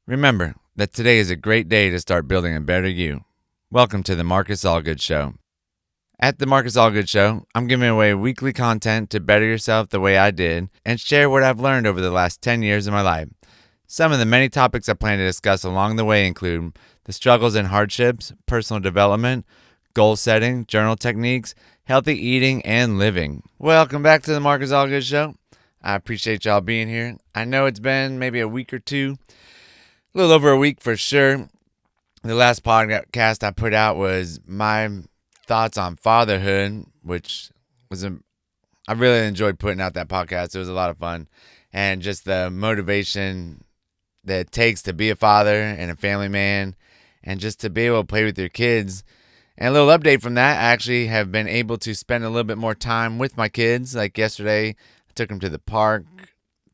Remember that today is a great day to start building a better you. Welcome to the Marcus Allgood Show. At the Marcus Allgood Show, I'm giving away weekly content to better yourself the way I did and share what I've learned over the last 10 years of my life. Some of the many topics I plan to discuss along the way include the struggles and hardships, personal development, goal setting, journal techniques, healthy eating, and living. Welcome back to the Marcus Allgood Show. I appreciate y'all being here. I know it's been maybe a week or two, a little over a week for sure. The last podcast I put out was my thoughts on fatherhood, which was I really enjoyed putting out that podcast. It was a lot of fun, and just the motivation that it takes to be a father and a family man, and just to be able to play with your kids. And a little update from that, I actually have been able to spend a little bit more time with my kids. Like yesterday, I took them to the park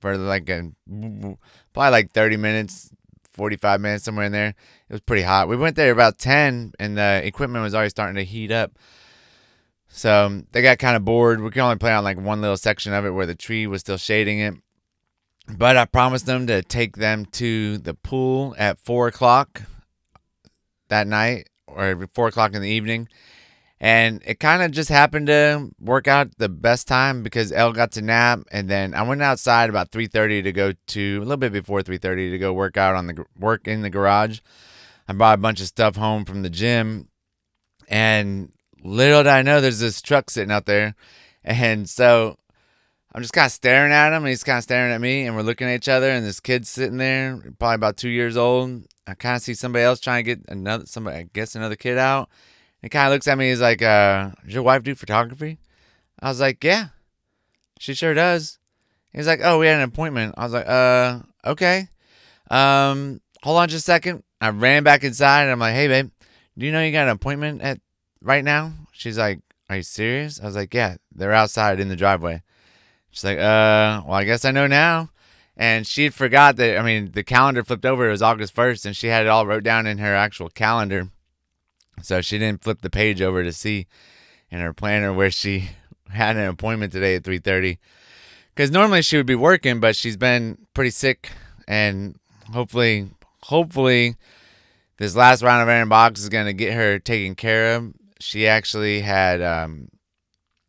for probably like 30 minutes, 45 minutes, somewhere in there. It was pretty hot. We went there about 10, and the equipment was already starting to heat up. So they got kind of bored. We could only play on like one little section of it where the tree was still shading it. But I promised them to take them to the pool at 4 o'clock that night, or 4 o'clock in the evening. And it kind of just happened to work out the best time because Elle got to nap, and then I went outside about 3:30 to go to a little bit before 3:30 to go work in the garage. I brought a bunch of stuff home from the gym, and little did I know there's this truck sitting out there, and so I'm just kind of staring at him, and he's kind of staring at me, and we're looking at each other, and this kid's sitting there, probably about 2 years old. I kind of see somebody else trying to get another kid out. He kind of looks at me. He's like, does your wife do photography? I was like, yeah, she sure does. He's like, oh, we had an appointment. I was like, okay. Hold on just a second. I ran back inside and I'm like, hey, babe, do you know you got an appointment at right now? She's like, are you serious? I was like, yeah, they're outside in the driveway. She's like, well, I guess I know now. And she forgot that, the calendar flipped over. It was August 1st, and she had it all wrote down in her actual calendar. So she didn't flip the page over to see in her planner where she had an appointment today at 3:30. Because normally she would be working, but she's been pretty sick, and hopefully this last round of antibiotics is going to get her taken care of. She actually had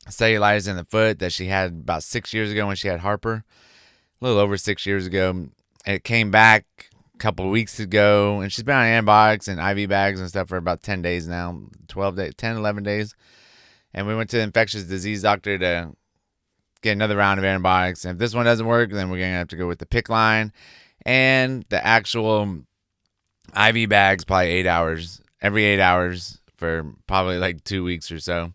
cellulitis in the foot that she had about 6 years ago when she had Harper, a little over 6 years ago. It came back couple of weeks ago, and she's been on antibiotics and IV bags and stuff for about 10 days now, 12 days, 10, 11 days. And we went to the infectious disease doctor to get another round of antibiotics. And if this one doesn't work, then we're going to have to go with the PICC line and the actual IV bags, probably 8 hours, every 8 hours for probably like 2 weeks or so.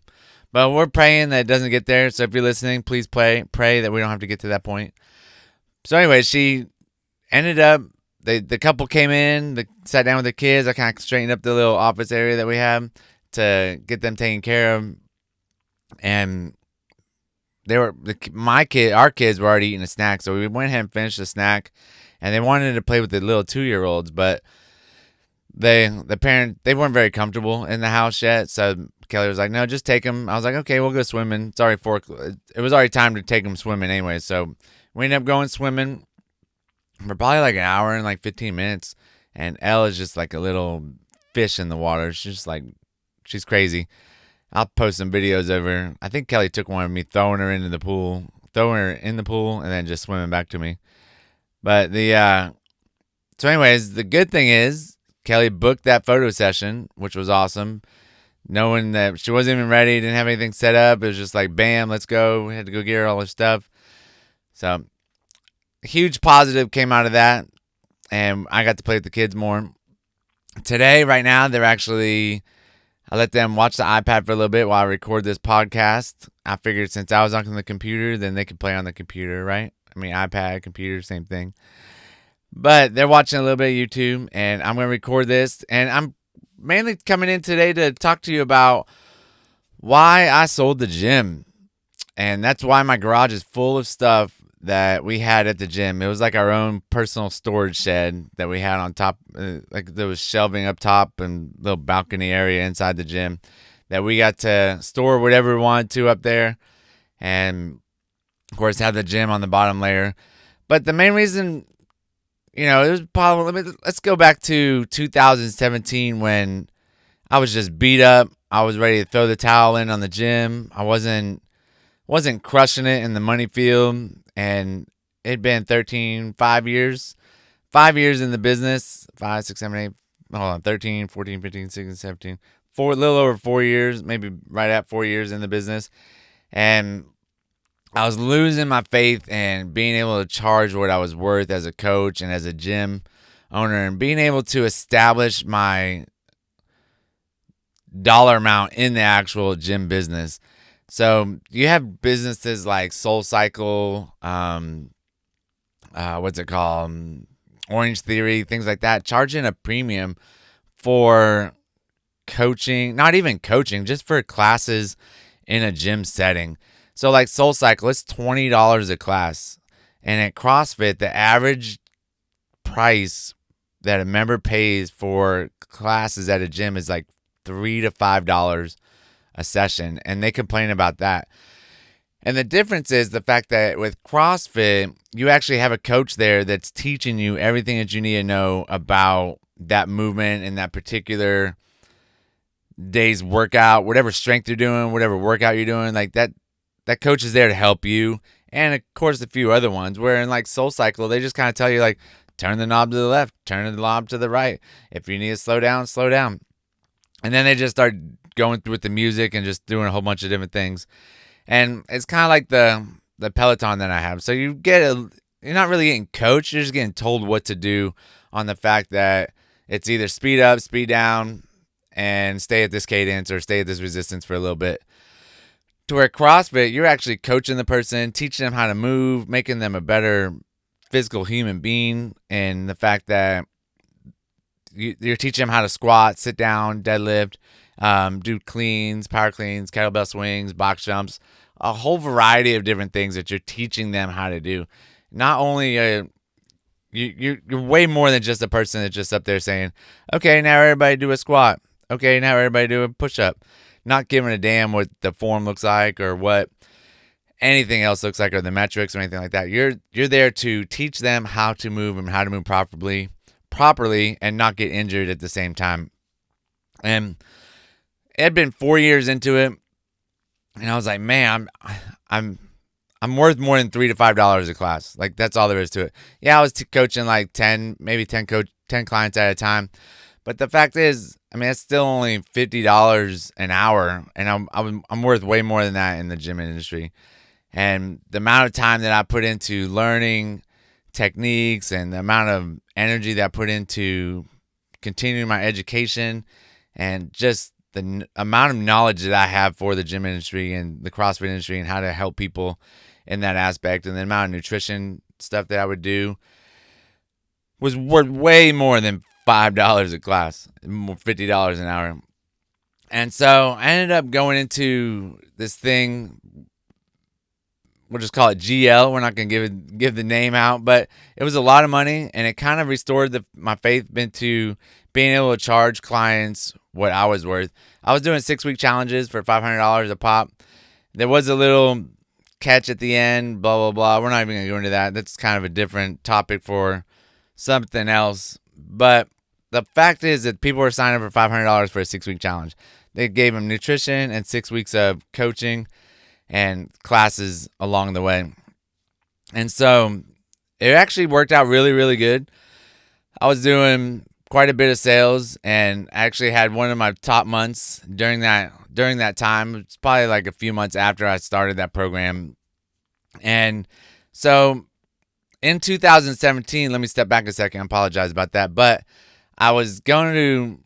But we're praying that it doesn't get there. So if you're listening, please pray that we don't have to get to that point. So anyway, she ended up, the couple came in, sat down with the kids. I kind of straightened up the little office area that we have to get them taken care of. And our kids were already eating a snack. So we went ahead and finished the snack. And they wanted to play with the little 2-year-olds, but they weren't very comfortable in the house yet. So Kelly was like, no, just take them. I was like, okay, we'll go swimming. It's already it was already time to take them swimming anyway. So we ended up going swimming for probably like an hour and like 15 minutes. And Elle is just like a little fish in the water. She's crazy. I'll post some videos of her. I think Kelly took one of me throwing her in the pool, and then just swimming back to me. But so anyways, the good thing is Kelly booked that photo session, which was awesome. Knowing that she wasn't even ready, didn't have anything set up. It was just like, bam, let's go. We had to go get her all her stuff. So huge positive came out of that, and I got to play with the kids more. Today, right now, I let them watch the iPad for a little bit while I record this podcast. I figured since I was on the computer, then they could play on the computer, right? iPad, computer, same thing. But they're watching a little bit of YouTube, and I'm going to record this, and I'm mainly coming in today to talk to you about why I sold the gym. And that's why my garage is full of stuff that we had at the gym. It was like our own personal storage shed that we had on top. Like there was shelving up top and little balcony area inside the gym that we got to store whatever we wanted to up there. And of course have the gym on the bottom layer. But the main reason it was probably, let's go back to 2017 when I was just beat up. I was ready to throw the towel in on the gym. I wasn't crushing it in the money field, and it'd been 5 years, 5 years in the business, 5, 6, 7, 8, hold on, 13, 14, 15, 16, 17, a little over 4 years, maybe right at 4 years in the business. And I was losing my faith in being able to charge what I was worth as a coach and as a gym owner, and being able to establish my dollar amount in the actual gym business. So you have businesses like Soul Cycle, what's it called? Orange Theory, things like that, charging a premium for coaching, not even coaching, just for classes in a gym setting. So like Soul Cycle, it's $20 a class. And at CrossFit, the average price that a member pays for classes at a gym is like $3 to $5 a session. And they complain about that. And the difference is the fact that with CrossFit, you actually have a coach there that's teaching you everything that you need to know about that movement and that particular day's workout, whatever strength you're doing, whatever workout you're doing, like that coach is there to help you. And of course, a few other ones where in like Soul Cycle, they just kind of tell you like, turn the knob to the left, turn the knob to the right. If you need to slow down, slow down. And then they just start going through with the music and just doing a whole bunch of different things. And it's kind of like the Peloton that I have. So you're not really getting coached. You're just getting told what to do on the fact that it's either speed up, speed down, and stay at this cadence or stay at this resistance for a little bit. To where CrossFit, you're actually coaching the person, teaching them how to move, making them a better physical human being. And the fact that you're teaching them how to squat, sit down, deadlift, do cleans, power cleans, kettlebell swings, box jumps, a whole variety of different things that you're teaching them how to do. Not only you're way more than just a person that's just up there saying, okay, now everybody do a squat. Okay, now everybody do a push-up. Not giving a damn what the form looks like or what anything else looks like or the metrics or anything like that. You're there to teach them how to move and how to move properly and not get injured at the same time. And it had been 4 years into it, and I was like, man, I'm worth more than $3 to $5 a class. Like that's all there is to it. Yeah, I was coaching like 10 clients at a time, but the fact is, I mean, it's still only $50 an hour, and I'm worth way more than that in the gym industry. And the amount of time that I put into learning techniques and the amount of energy that I put into continuing my education and just the amount of knowledge that I have for the gym industry and the CrossFit industry and how to help people in that aspect, and the amount of nutrition stuff that I would do was worth way more than $5 a class, $50 an hour. And so I ended up going into this thing. We'll just call it GL. We're not going to give the name out, but it was a lot of money, and it kind of restored my faith into being able to charge clients what I was worth. I was doing 6-week challenges for $500 a pop. There was a little catch at the end, blah, blah, blah. We're not even going to go into that. That's kind of a different topic for something else. But the fact is that people were signing up for $500 for a 6-week challenge. They gave them nutrition and 6 weeks of coaching and classes along the way. And so it actually worked out really, really good. I was doing quite a bit of sales, and I actually had one of my top months during that time. It's probably like a few months after I started that program. And so in 2017, let me step back a second. I apologize about that. But I was going to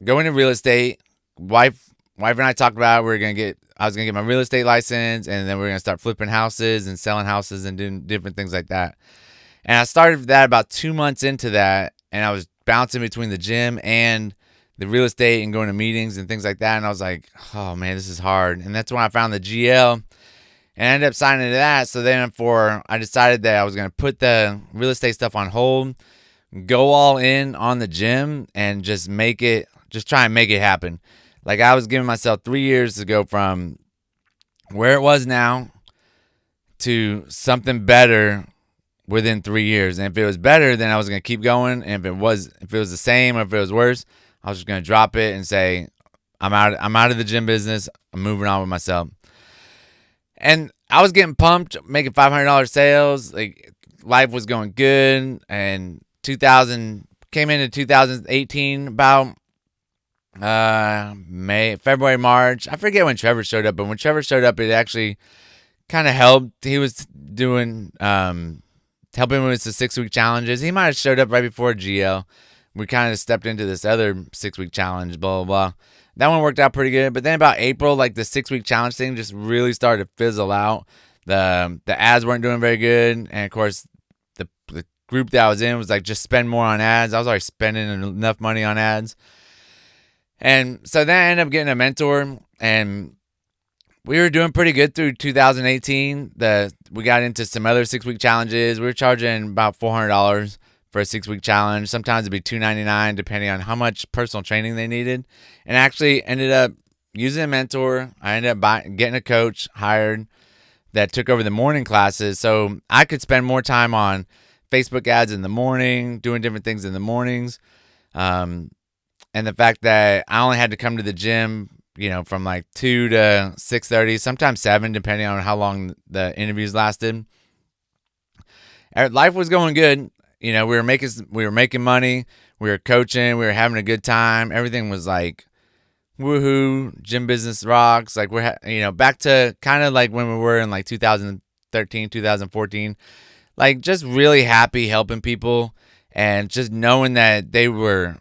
real estate. Wife and I talked about I was going to get my real estate license, and then we are going to start flipping houses and selling houses and doing different things like that. And I started that about 2 months into that, and I was bouncing between the gym and the real estate and going to meetings and things like that. And I was like, oh man, this is hard. And that's when I found the GL and I ended up signing to that. So then I decided that I was going to put the real estate stuff on hold, go all in on the gym, and just try and make it happen. Like I was giving myself 3 years to go from where it was now to something better within 3 years. And if it was better, then I was going to keep going. And if it was the same or if it was worse, I was just going to drop it and say, I'm out of the gym business. I'm moving on with myself. And I was getting pumped, making $500 sales. Like, life was going good. And came into 2018 about February, March. I forget when Trevor showed up, but when Trevor showed up, it actually kind of helped. He was doing helping with the 6-week challenges. He might have showed up right before GL. We kind of stepped into this other 6-week challenge, blah, blah, blah. That one worked out pretty good. But then about April, like the 6-week challenge thing just really started to fizzle out. The ads weren't doing very good. And of course, the group that I was in was like, just spend more on ads. I was already spending enough money on ads. And so then I ended up getting a mentor, and we were doing pretty good through 2018. We got into some other 6-week challenges. We were charging about $400 for a 6-week challenge. Sometimes it'd be $299 depending on how much personal training they needed. And actually ended up using a mentor. I ended up getting a coach hired that took over the morning classes, so I could spend more time on Facebook ads in the morning, doing different things in the mornings. And the fact that I only had to come to the gym, from like 2 to 6:30, sometimes 7, depending on how long the interviews lasted. Life was going good. We were making money. We were coaching. We were having a good time. Everything was like, woohoo, gym business rocks. Like, we're, back to kind of like when we were in like 2013, 2014, like just really happy helping people and just knowing that they were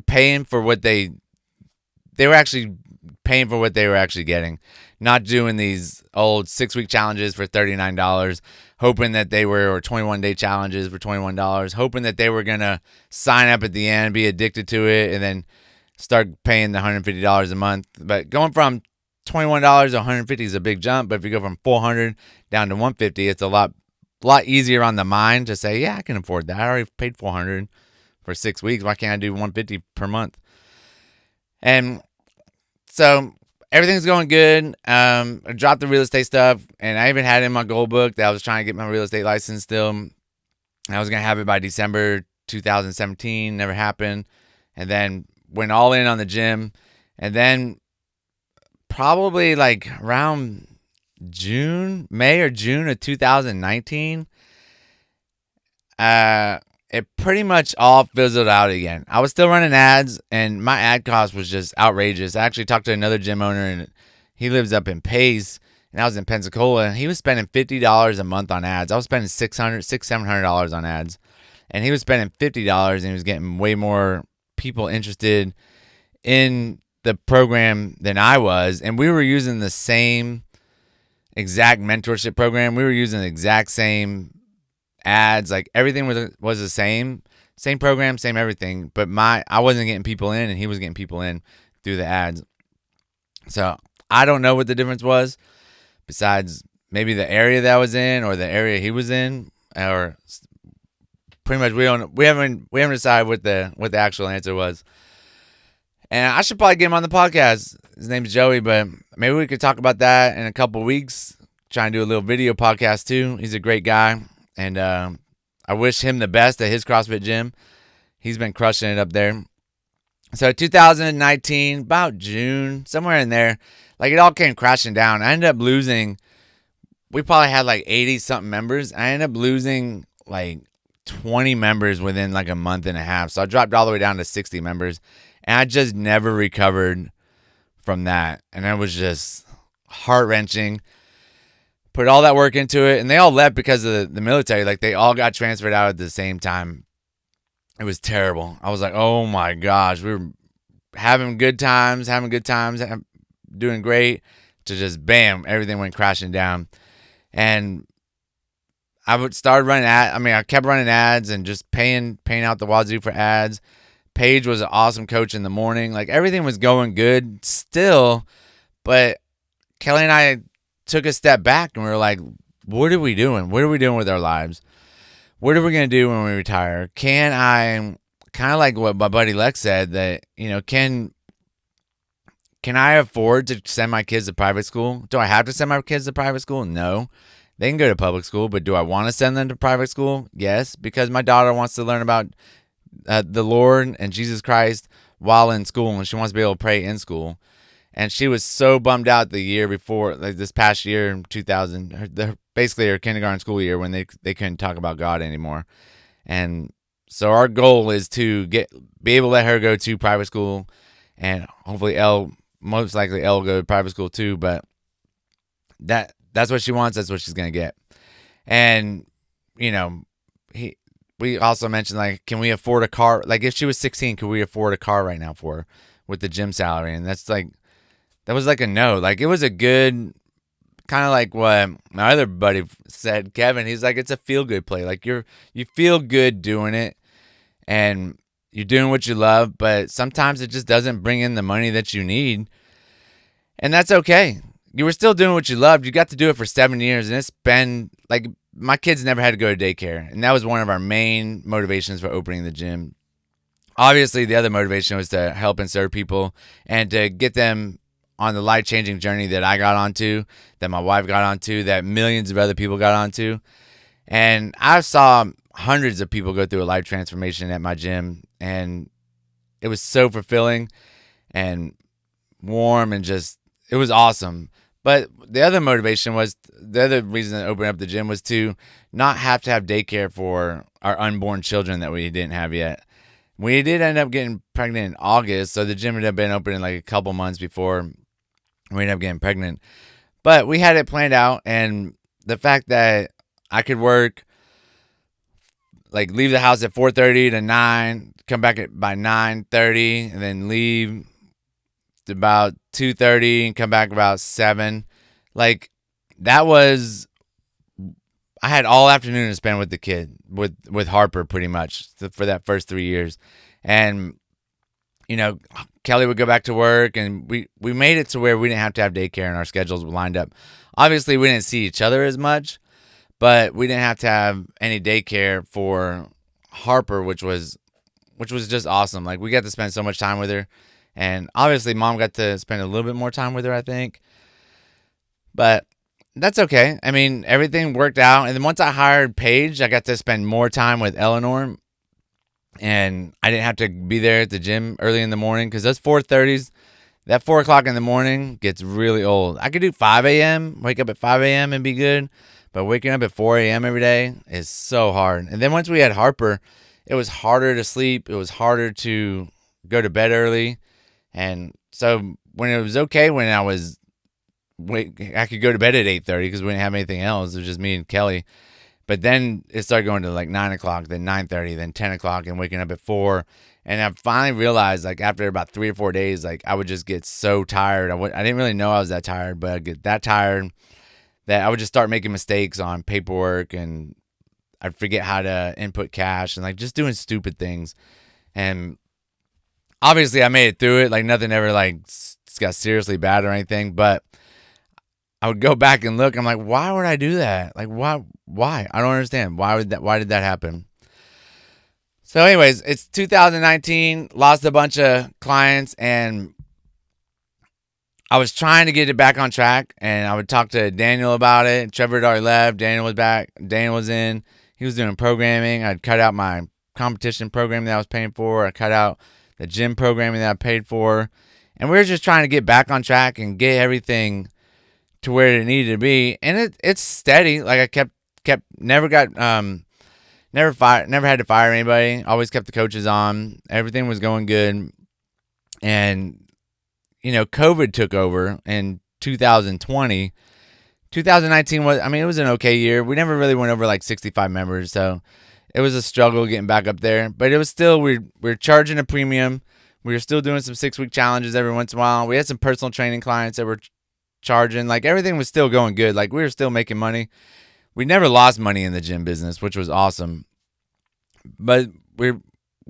paying for what they were actually paying for what they were actually getting, not doing these old 6-week challenges for $39, hoping that they were, or 21-day challenges for $21, hoping that they were going to sign up at the end, be addicted to it, and then start paying the $150 a month. But going from $21 to $150 is a big jump. But if you go from $400 down to $150, it's a lot easier on the mind to say, yeah, I can afford that. I already paid $400 for 6 weeks. Why can't I do $150 per month? And so everything's going good. I dropped the real estate stuff, and I even had it in my goal book that I was trying to get my real estate license still. I was going to have it by December 2017. Never happened. And then went all in on the gym. And then probably like around May or June of 2019, it pretty much all fizzled out again. I was still running ads, and my ad cost was just outrageous. I actually talked to another gym owner, and he lives up in Pace, and I was in Pensacola, and he was spending $50 a month on ads. I was spending $700 on ads, and he was spending $50, and he was getting way more people interested in the program than I was. And we were using the same exact mentorship program. We were using the exact same ads. Like, everything was the same program, same everything. But I wasn't getting people in, and he was getting people in through the ads. So I don't know what the difference was, besides maybe the area that I was in or the area he was in, or pretty much we haven't decided what the actual answer was. And I should probably get him on the podcast. His name's Joey, but maybe we could talk about that in a couple weeks. Trying to do a little video podcast too. He's a great guy, and I wish him the best at his CrossFit gym. He's been crushing it up there. So 2019, about June, somewhere in there, like, it all came crashing down. I ended up losing. We probably had like 80-something members. I ended up losing like 20 members within like a month and a half. So I dropped all the way down to 60 members, and I just never recovered from that. And it was just heart-wrenching. Put all that work into it, and they all left because of the military. Like, they all got transferred out at the same time. It was terrible. I was like, oh my gosh, we were having good times, doing great, to just bam, everything went crashing down. And I kept running ads and just paying out the wazoo for ads. Paige was an awesome coach in the morning. Like, everything was going good still, but Kelly and I took a step back, and we were like, what are we doing? What are we doing with our lives? What are we going to do when we retire? Can I, kind of like what my buddy Lex said, that, can I afford to send my kids to private school? Do I have to send my kids to private school? No. They can go to public school, but do I want to send them to private school? Yes, because my daughter wants to learn about the Lord and Jesus Christ while in school, and she wants to be able to pray in school. And she was so bummed out the year before, like this past year in 2000, basically her kindergarten school year, when they couldn't talk about God anymore. And so our goal is to be able to let her go to private school, and hopefully most likely Elle will go to private school too. But that's what she wants. That's what she's gonna get. And you know, we also mentioned, like, can we afford a car? Like, if she was 16, could we afford a car right now for her with the gym salary? And that was like a no. Like, it was a good, kind of like what my other buddy said, Kevin. He's like, it's a feel good play. Like, you feel good doing it, and you're doing what you love, but sometimes it just doesn't bring in the money that you need. And that's okay. You were still doing what you loved. You got to do it for 7 years, and it's been like, my kids never had to go to daycare, and that was one of our main motivations for opening the gym. Obviously, the other motivation was to help and serve people and to get them on the life-changing journey that I got onto, that my wife got onto, that millions of other people got onto. And I saw hundreds of people go through a life transformation at my gym, and it was so fulfilling and warm, and just, it was awesome. But the other reason to open up the gym was to not have to have daycare for our unborn children that we didn't have yet. We did end up getting pregnant in August, so the gym had been open in like a couple months before we ended up getting pregnant. But we had it planned out, and the fact that I could work, like, leave the house at 4:30 to 9, come back by 9:30, and then leave about 2:30 and come back about 7. Like, that was, I had all afternoon to spend with the kid, with Harper, pretty much for that first 3 years. And Kelly would go back to work, and we made it to where we didn't have to have daycare, and our schedules were lined up. Obviously, we didn't see each other as much, but we didn't have to have any daycare for Harper, which was just awesome. Like, we got to spend so much time with her. And obviously, Mom got to spend a little bit more time with her, I think. But that's okay. I mean, everything worked out. And then once I hired Paige, I got to spend more time with Eleanor. And I didn't have to be there at the gym early in the morning, because those 4:30s, that 4 o'clock in the morning gets really old. I could do 5 a.m., wake up at 5 a.m. and be good. But waking up at 4 a.m. every day is so hard. And then once we had Harper, it was harder to sleep. It was harder to go to bed early. And so when it was okay, when I could go to bed at 8:30 because we didn't have anything else. It was just me and Kelly. But then it started going to like 9 o'clock, then 9:30, then 10 o'clock, and waking up at 4. And I finally realized, like, after about 3 or 4 days, like, I would just get so tired. I didn't really know I was that tired, but I'd get that tired that I would just start making mistakes on paperwork, and I'd forget how to input cash, and like just doing stupid things. And obviously I made it through it. Like, nothing ever like got seriously bad or anything, but I would go back and look. I'm like, why would I do that? Like, why? I don't understand. Why did that happen? So anyways, it's 2019, lost a bunch of clients, and I was trying to get it back on track, and I would talk to Daniel about it. Trevor had already left. Daniel was back. Daniel was in. He was doing programming. I'd cut out my competition programming that I was paying for. I cut out the gym programming that I paid for. And we were just trying to get back on track and get everything to where it needed to be. And it's steady. Like, I kept never had to fire anybody. Always kept the coaches on. Everything was going good. And COVID took over in 2020. 2019 it was an okay year. We never really went over like 65 members, so it was a struggle getting back up there. But it was still, we're charging a premium. We were still doing some 6-week challenges every once in a while. We had some personal training clients that were charging. Like, everything was still going good. Like, we were still making money. We never lost money in the gym business, which was awesome. But we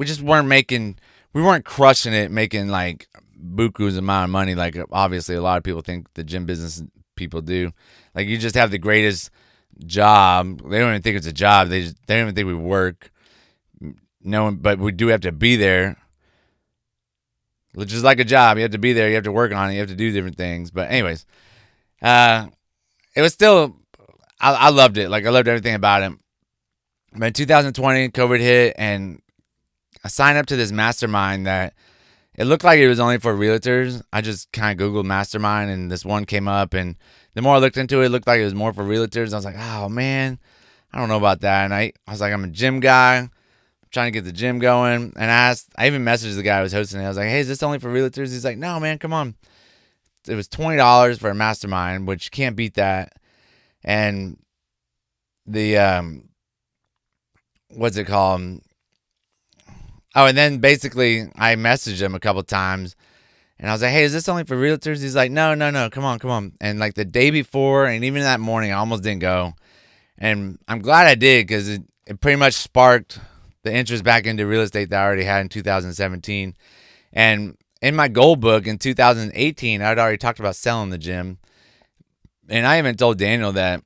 just we weren't crushing it, making like buku's amount of money. Like, obviously a lot of people think the gym business people do. Like, you just have the greatest job. They don't even think it's a job. They don't even think we work. No, but we do have to be there. Which is like a job. You have to be there. You have to work on it. You have to do different things. But anyways, it was still, I loved it. Like I loved everything about it. But in 2020, COVID hit, and I signed up to this mastermind that it looked like it was only for realtors. I just kind of Googled mastermind, and this one came up. And the more I looked into it, it looked like it was more for realtors. I was like, oh man, I don't know about that. And I was like, I'm a gym guy. I'm trying to get the gym going. And I even messaged the guy who was hosting it. I was like, hey, is this only for realtors? He's like, no, man, come on. It was $20 for a mastermind, which you can't beat that. And the what's it called? Oh, and then basically I messaged him a couple times, and I was like, "Hey, is this only for realtors?" He's like, "No, no, no, come on, come on." And like the day before, and even that morning, I almost didn't go, and I'm glad I did because it pretty much sparked the interest back into real estate that I already had in 2017. And in my goal book in 2018, I'd already talked about selling the gym, and I even told Daniel that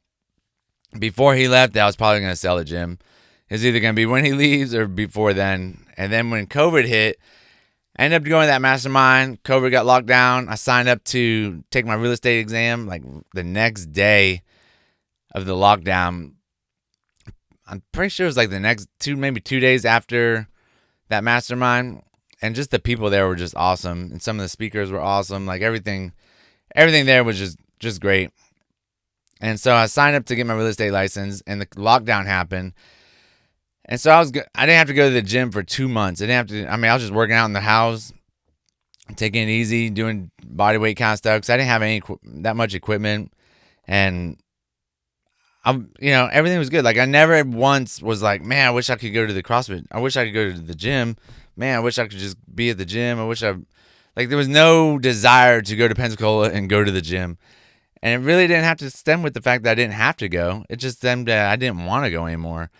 before he left, that I was probably going to sell the gym. It's either going to be when he leaves or before then. And then when COVID hit, I ended up going to that mastermind. COVID got locked down. I signed up to take my real estate exam like the next day of the lockdown. I'm pretty sure it was like the next maybe 2 days after that mastermind. And just the people there were just awesome. And some of the speakers were awesome. Like everything there was just great. And so I signed up to get my real estate license, and the lockdown happened. And so I didn't have to go to the gym for 2 months. I didn't have to. I mean, I was just working out in the house, taking it easy, doing body weight kind of stuff because I didn't have that much equipment, and everything was good. Like I never once was like, man, I wish I could go to the CrossFit. I wish I could go to the gym. Man, I wish I could just be at the gym. I wish there was no desire to go to Pensacola and go to the gym. And it really didn't have to stem with the fact that I didn't have to go. It just stemmed that I didn't want to go anymore.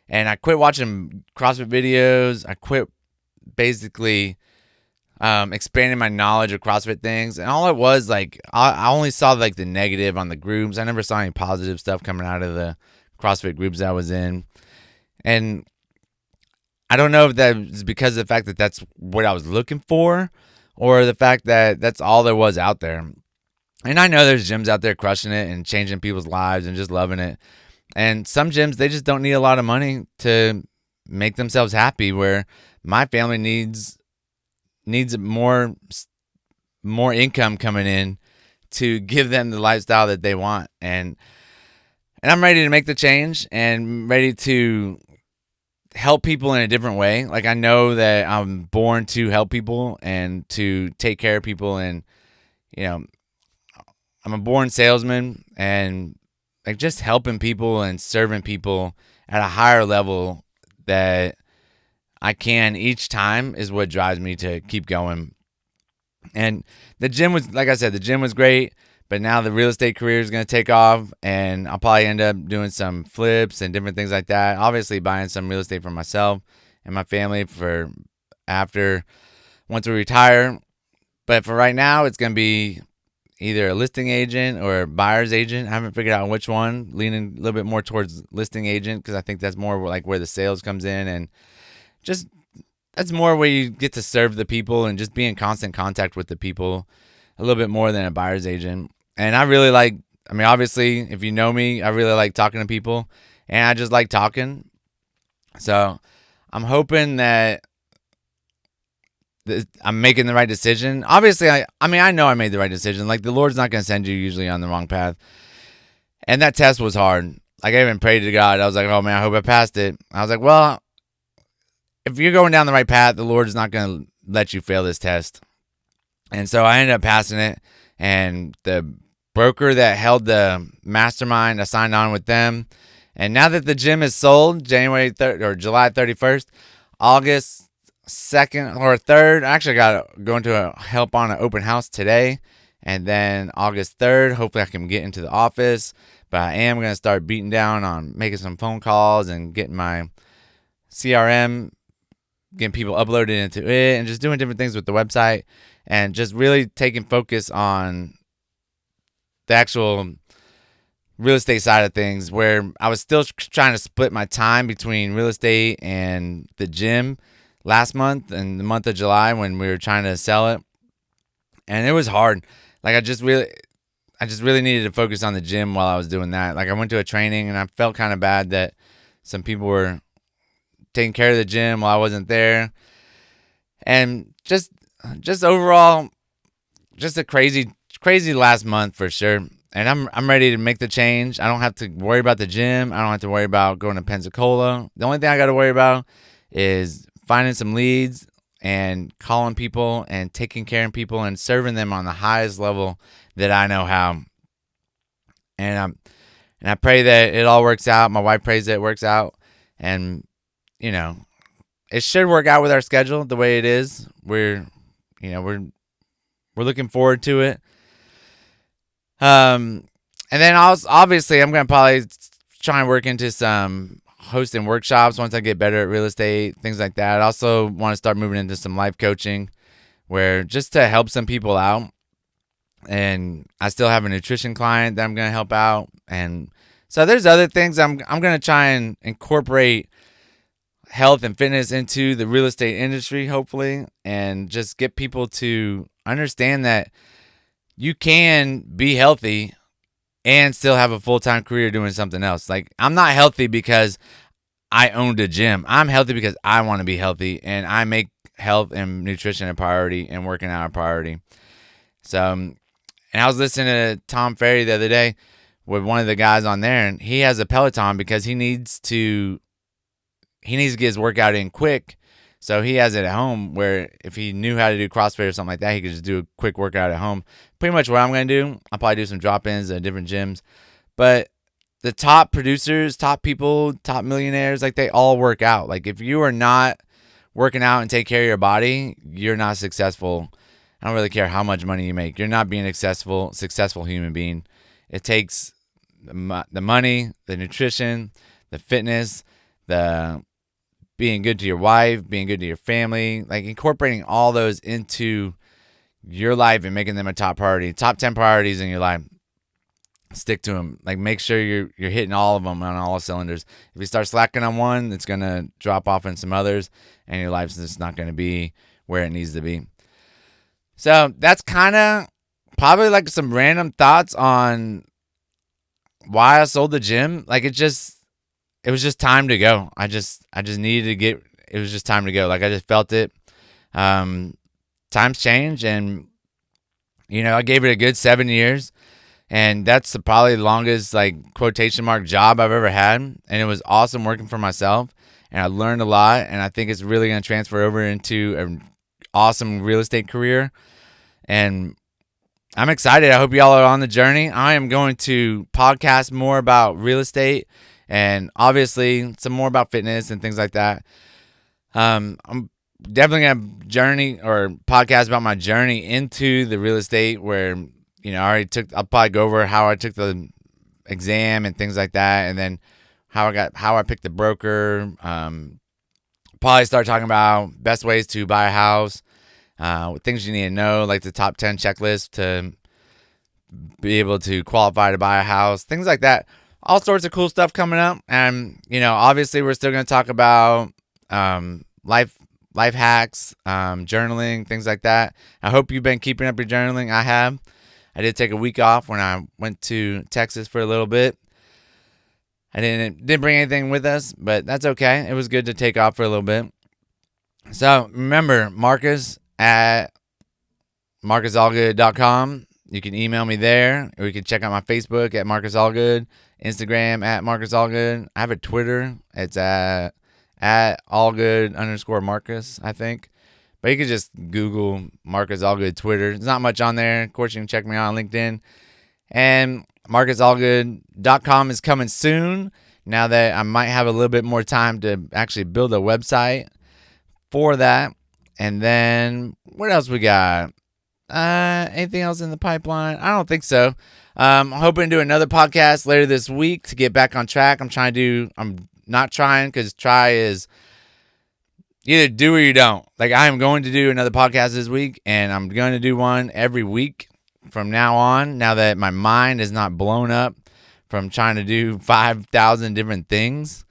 And I quit watching CrossFit videos. I quit basically expanding my knowledge of CrossFit things. And all it was, like, I only saw, like, the negative on the groups. I never saw any positive stuff coming out of the CrossFit groups I was in. And I don't know if that was because of the fact that that's what I was looking for or the fact that that's all there was out there. And I know there's gyms out there crushing it and changing people's lives and just loving it. And some gyms, they just don't need a lot of money to make themselves happy, where my family needs more income coming in to give them the lifestyle that they want. And I'm ready to make the change and ready to help people in a different way. Like I know that I'm born to help people and to take care of people, and I'm a born salesman, and like just helping people and serving people at a higher level that I can each time is what drives me to keep going. And the gym was, like I said, the gym was great, but now the real estate career is going to take off, and I'll probably end up doing some flips and different things like that. Obviously buying some real estate for myself and my family for after once we retire. But for right now, it's going to be either a listing agent or a buyer's agent. I haven't figured out which one, leaning a little bit more towards listing agent because I think that's more like where the sales comes in, and just that's more where you get to serve the people and just be in constant contact with the people a little bit more than a buyer's agent. And I really like, I mean, obviously, if you know me, I really like talking to people, and I just like talking. So I'm hoping that I'm making the right decision. Obviously, I know I made the right decision. Like, the Lord's not going to send you usually on the wrong path. And that test was hard. Like, I even prayed to God. I was like, oh, man, I hope I passed it. I was like, well, if you're going down the right path, the Lord's not going to let you fail this test. And so I ended up passing it. And the broker that held the mastermind, I signed on with them. And now that the gym is sold, January 3rd or July 31st, August 2nd or 3rd. I actually got going to help on an open house today, and then August 3rd, hopefully I can get into the office. But I am going to start beating down on making some phone calls and getting my CRM, getting people uploaded into it, and just doing different things with the website, and just really taking focus on the actual real estate side of things, where I was still trying to split my time between real estate and the gym last month and the month of July when we were trying to sell it. And it was hard. Like, I just really needed to focus on the gym while I was doing that. Like I went to a training and I felt kind of bad that some people were taking care of the gym while I wasn't there. And just overall, just a crazy last month for sure. And I'm ready to make the change. I don't have to worry about the gym. I don't have to worry about going to Pensacola. The only thing I got to worry about is finding some leads and calling people and taking care of people and serving them on the highest level that I know how. And I pray that it all works out. My wife prays that it works out, and you know, it should work out with our schedule the way it is. We're looking forward to it. And then obviously I'm gonna probably try and work into some hosting workshops once I get better at real estate, things like that. I also want to start moving into some life coaching, where just to help some people out. And I still have a nutrition client that I'm gonna help out, and so there's other things I'm gonna try and incorporate health and fitness into the real estate industry, hopefully, and just get people to understand that you can be healthy and still have a full-time career doing something else. Like, I'm not healthy because I owned a gym. I'm healthy because I want to be healthy, and I make health and nutrition a priority and working out a priority. So, and I was listening to Tom Ferry the other day with one of the guys on there, and he has a Peloton because he needs to get his workout in quick. So he has it at home, where if he knew how to do CrossFit or something like that, he could just do a quick workout at home. Pretty much what I'm going to do. I'll probably do some drop-ins at different gyms. But the top producers, top people, top millionaires, like, they all work out. Like, if you are not working out and take care of your body, you're not successful. I don't really care how much money you make. You're not being a successful human being. It takes the money, the nutrition, the fitness, the being good to your wife, being good to your family, like incorporating all those into your life and making them a top priority. Top 10 priorities in your life. Stick to them. Like, make sure you're hitting all of them on all cylinders. If you start slacking on one, it's going to drop off in some others, and your life's just not going to be where it needs to be. So that's kind of probably like some random thoughts on why I sold the gym. Like, it was just time to go. I just needed to get. It was just time to go. Like, I just felt it. Times change, and I gave it a good 7 years, and that's probably the longest, like, quotation mark job I've ever had, and it was awesome working for myself, and I learned a lot, and I think it's really going to transfer over into an awesome real estate career, and I'm excited. I hope y'all are on the journey. I am going to podcast more about real estate, and obviously some more about fitness and things like that. I'm definitely going to journey or podcast about my journey into the real estate, where, I'll probably go over how I took the exam and things like that. And then how I picked the broker. Probably start talking about best ways to buy a house, things you need to know, like the top 10 checklist to be able to qualify to buy a house, things like that. All sorts of cool stuff coming up. And, obviously we're still going to talk about life hacks, journaling, things like that. I hope you've been keeping up your journaling. I have. I did take a week off when I went to Texas for a little bit. I didn't bring anything with us, but that's okay. It was good to take off for a little bit. So remember, Marcus at marcusallgood.com. You can email me there, or you can check out my Facebook at Marcus Allgood, Instagram at Marcus Allgood. I have a Twitter. It's at Allgood_Marcus, I think. But you can just Google Marcus Allgood Twitter. There's not much on there. Of course, you can check me out on LinkedIn. And marcusallgood.com is coming soon, now that I might have a little bit more time to actually build a website for that. And then what else we got? Anything else in the pipeline? I don't think so. I'm hoping to do another podcast later this week to get back on track. I'm not trying, because try is either do or you don't. Like, I am going to do another podcast this week, and I'm going to do one every week from now on, now that my mind is not blown up from trying to do 5,000 different things.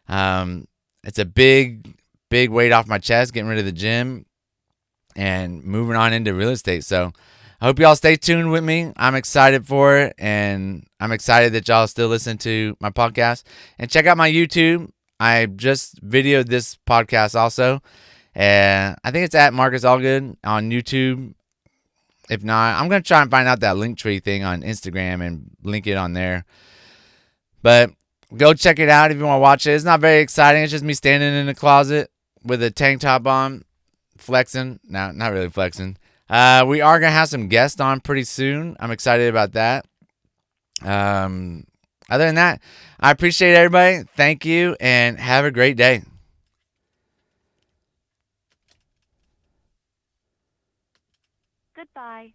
It's a big weight off my chest, getting rid of the gym and moving on into real estate. So I hope y'all stay tuned with me. I'm excited for it, and I'm excited that y'all still listen to my podcast. And check out my YouTube. I just videoed this podcast also, and I think it's at Marcus Allgood on YouTube. If not, I'm going to try and find out that Linktree thing on Instagram and link it on there. But go check it out if you want to watch it. It's not very exciting. It's just me standing in the closet with a tank top on, flexing. No, not really flexing. We are going to have some guests on pretty soon. I'm excited about that. Other than that, I appreciate everybody. Thank you, and have a great day. Goodbye.